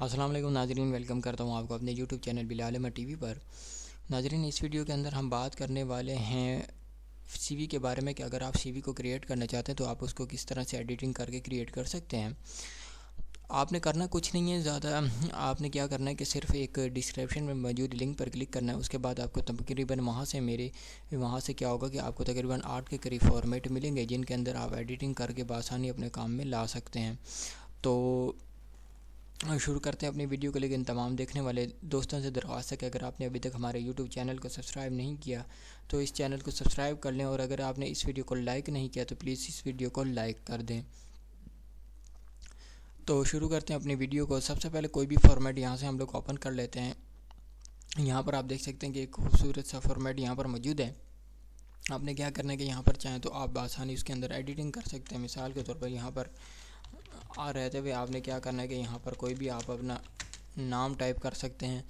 अस्सलाम वालेकुम नाजरीन, वेलकम करता हूँ आपको अपने YouTube channel Bilal Ahmed TV पर। नाजरीन, इस वीडियो के अंदर हम बात करने वाले हैं सीवी के बारे में कि अगर आप सीवी को क्रिएट करना चाहते हैं तो आप उसको किस तरह से एडिटिंग करके क्रिएट कर सकते हैं। आपने करना कुछ नहीं है ज़्यादा। आपने क्या करना है कि सिर्फ एक डिस्क्रिप्शन में मौजूद लिंक पर क्लिक करना है। उसके बाद आपको तकरीबन वहाँ से क्या होगा कि आपको तकरीबन 8 के करीब फॉर्मेट मिलेंगे जिनके अंदर आप एडिटिंग करके बआसानी अपने काम में ला सकते हैं। तो शुरू करते हैं अपनी वीडियो को। लेकिन तमाम देखने वाले दोस्तों से दरख्वास्त है कि अगर आपने अभी तक हमारे यूट्यूब चैनल को सब्सक्राइब नहीं किया तो इस चैनल को सब्सक्राइब कर लें, और अगर आपने इस वीडियो को लाइक नहीं किया तो प्लीज़ इस वीडियो को लाइक कर दें। तो शुरू करते हैं अपनी वीडियो को। सबसे पहले कोई भी फॉर्मेट यहाँ से हम लोग ओपन कर लेते हैं। यहाँ पर आप देख सकते हैं कि एक खूबसूरत सा फॉर्मेट यहाँ पर मौजूद है। आपने क्या करना है कि यहाँ पर चाहें तो आप आसानी उसके अंदर एडिटिंग कर सकते हैं। मिसाल के तौर पर यहाँ पर रहते हुए आपने क्या करना है कि यहाँ पर कोई भी आप अपना नाम टाइप कर सकते हैं।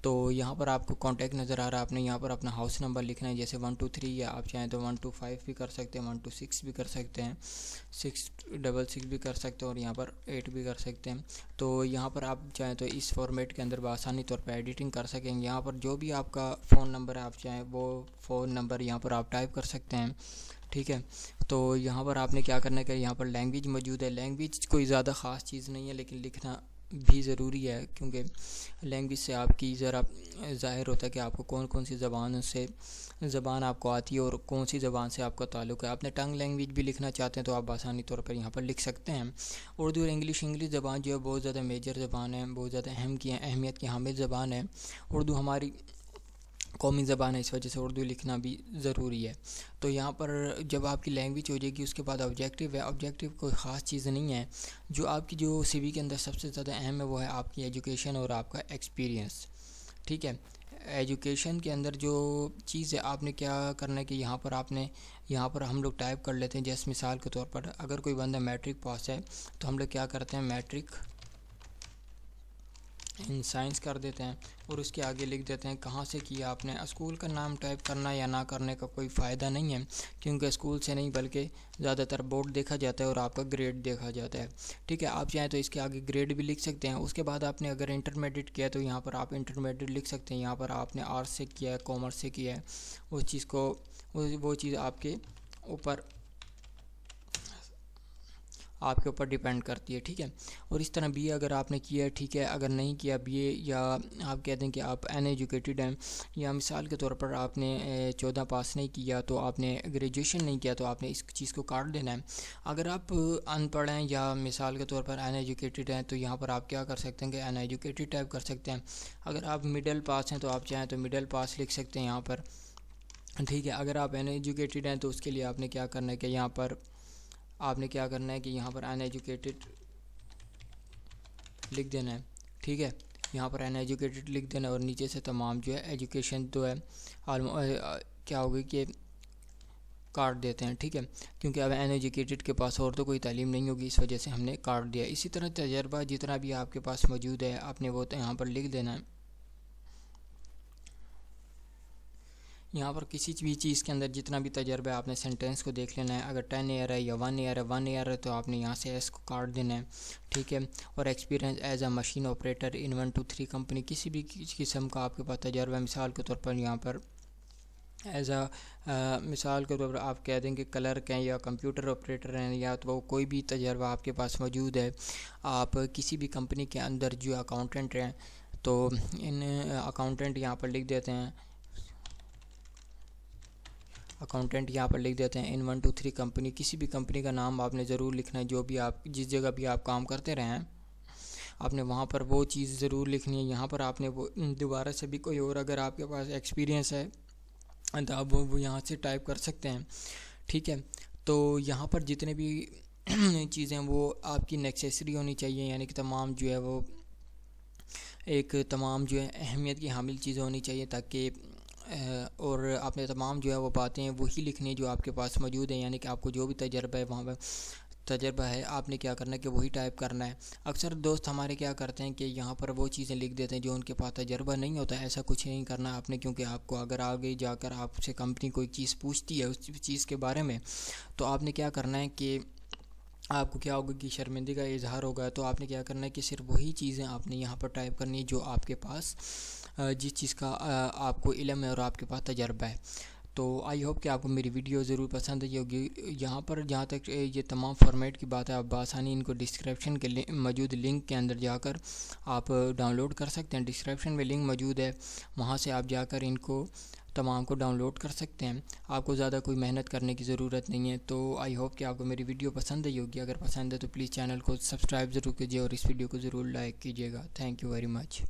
तो यहाँ पर आपको कॉन्टैक्ट नज़र आ रहा है, आपने यहाँ पर अपना हाउस नंबर लिखना है, जैसे 123, या आप चाहें तो 125 भी कर सकते हैं, 126 भी कर सकते हैं, 666 भी कर सकते हैं, और यहाँ पर 8 भी कर सकते हैं। तो यहाँ पर आप चाहें तो इस फॉर्मेट के अंदर आसानी तौर पर एडिटिंग कर सकेंगे। यहाँ पर जो भी आपका फ़ोन नंबर है आप चाहें वो फ़ोन नंबर यहाँ पर आप टाइप कर सकते हैं। ठीक है, तो यहाँ पर आपने क्या करना है कि यहाँ पर लैंग्वेज मौजूद है। लैंग्वेज कोई ज़्यादा ख़ास चीज़ नहीं है, लेकिन लिखना भी ज़रूरी है क्योंकि लैंग्वेज से आपकी ज़रा ज़ाहिर होता है कि आपको कौन कौन सी ज़बान आपको आती है और कौन सी ज़बान से आपका ताल्लुक़ है। आपने टंग लैंग्वेज भी लिखना चाहते हैं तो आप आसानी तौर पर यहाँ पर लिख सकते हैं। उर्दू और इंग्लिश ज़बान जो है बहुत ज़्यादा मेजर ज़बान है, बहुत ज़्यादा अहमियत की हामिल ज़बान है। उर्दू हमारी कौमी ज़बान है, इस वजह से उर्दू लिखना भी ज़रूरी है। तो यहाँ पर जब आपकी लैंग्वेज हो जाएगी उसके बाद ऑब्जेक्टिव है। ऑब्जेक्टिव कोई ख़ास चीज़ नहीं है। जो आपकी जो सीवी के अंदर सबसे ज़्यादा अहम है वो है आपकी एजुकेशन और आपका एक्सपीरियंस। ठीक है, एजुकेशन के अंदर जो चीज़ है आपने क्या करना है कि यहाँ पर हम लोग टाइप कर लेते हैं। जैसे मिसाल के तौर पर अगर कोई बंदा मैट्रिक पास है तो हम लोग क्या करते हैं, मैट्रिक इन साइंस कर देते हैं और उसके आगे लिख देते हैं कहाँ से किया आपने। स्कूल का नाम टाइप करना या ना करने का कोई फ़ायदा नहीं है, क्योंकि स्कूल से नहीं बल्कि ज़्यादातर बोर्ड देखा जाता है और आपका ग्रेड देखा जाता है। ठीक है, आप चाहें तो इसके आगे ग्रेड भी लिख सकते हैं। उसके बाद आपने अगर इंटरमीडिएट किया तो यहाँ पर आप इंटरमीडिएट लिख सकते हैं। यहाँ पर आपने आर्ट्स से किया है, कॉमर्स से किया है, उस चीज़ को वो चीज़ आपके ऊपर डिपेंड करती है। ठीक है, और इस तरह बीए अगर आपने किया है, ठीक है, अगर नहीं किया बीए, या आप कहते हैं कि आप अनएजुकेटेड हैं, या मिसाल के तौर पर आपने 14 पास नहीं किया तो आपने ग्रेजुएशन नहीं किया, तो आपने इस चीज़ को काट देना है। अगर आप अनपढ़ हैं या मिसाल के तौर पर अनएजुकेटेड हैं तो यहाँ पर आप क्या कर सकते हैं कि अनएजुकेटेड टाइप कर सकते हैं। अगर आप मिडिल पास हैं तो आप चाहें तो मिडिल पास लिख सकते हैं यहाँ पर। ठीक है, अगर आप अनएजुकेटेड हैं तो उसके लिए आपने क्या करना है कि यहाँ पर अनएजुकेटेड लिख देना है। ठीक है, यहाँ पर अनएजुकेटेड लिख देना और नीचे से तमाम जो है एजुकेशन तो है क्या होगी कि काट देते हैं। ठीक है, क्योंकि अब अनएजुकेटेड के पास और तो कोई तालीम नहीं होगी, इस वजह से हमने काट दिया। इसी तरह तजर्बा जितना भी आपके पास मौजूद है आपने वो तो यहाँ पर लिख देना है। यहाँ पर किसी भी चीज़ के अंदर जितना भी तजर्बा है आपने सेंटेंस को देख लेना है। अगर 10 ईयर है या 1 ईयर है तो आपने यहाँ से एस को काट देना है। ठीक है, और experience as a machine operator in 1 2 3 company, किसी भी किस्म का आपके पास तजर्बा है। मिसाल के तौर पर यहाँ पर मिसाल के तौर पर आप कह देंगे क्लर्क हैं या कंप्यूटर ऑपरेटर हैं, या तो कोई भी तजर्बा आपके पास मौजूद है। आप किसी भी कंपनी के अंदर जो अकाउंटेंट हैं तो इन अकाउंटेंट यहाँ पर लिख देते हैं। अकाउंटेंट यहाँ पर लिख देते हैं इन 1 2 3 कंपनी। किसी भी कंपनी का नाम आपने ज़रूर लिखना है, जो भी आप जिस जगह भी आप काम करते रहे हैं आपने वहाँ पर वो चीज़ ज़रूर लिखनी है। यहाँ पर आपने वो दोबारा से भी कोई और अगर आपके पास एक्सपीरियंस है तो आप वो यहाँ से टाइप कर सकते हैं। ठीक है, तो यहाँ पर जितने भी चीज़ें वो आपकी नेसेसरी होनी चाहिए, यानी कि तमाम जो है अहमियत की हामिल चीज़ें होनी चाहिए, ताकि और आपने तमाम जो है वो बातें वही लिखनी है जो आपके पास मौजूद है। यानी कि आपको जो भी तजर्बा है वहाँ पर तजर्बा है आपने क्या करना है कि वही टाइप करना है। अक्सर दोस्त हमारे क्या करते हैं कि यहाँ पर वो चीज़ें लिख देते हैं जो उनके पास तजर्बा नहीं होता है। ऐसा कुछ नहीं करना आपने, क्योंकि आपको अगर आगे जाकर आपसे कंपनी कोई चीज़ पूछती है उस चीज़ के बारे में तो आपने क्या करना है कि आपको क्या होगा कि शर्मिंदगी का इजहार होगा। तो आपने क्या करना है कि सिर्फ वही चीज़ें आपने यहाँ पर टाइप करनी है जो आपके पास जिस चीज़ का आपको इल्म है और आपके पास तजर्बा है। तो आई होप कि आपको मेरी वीडियो ज़रूर पसंद आई होगी। यहाँ पर जहाँ तक ये तमाम फॉर्मेट की बात है, आप आसानी इनको डिस्क्रिप्शन के मौजूद लिंक के अंदर जाकर आप डाउनलोड कर सकते हैं। डिस्क्रिप्शन में लिंक मौजूद है, वहाँ से आप जाकर इनको तमाम को डाउनलोड कर सकते हैं। आपको ज़्यादा कोई मेहनत करने की ज़रूरत नहीं है। तो आई होप कि आपको मेरी वीडियो पसंद आई होगी। अगर पसंद है तो प्लीज़ चैनल को सब्सक्राइब ज़रूर कीजिए और इस वीडियो को ज़रूर लाइक कीजिएगा। Thank you very much.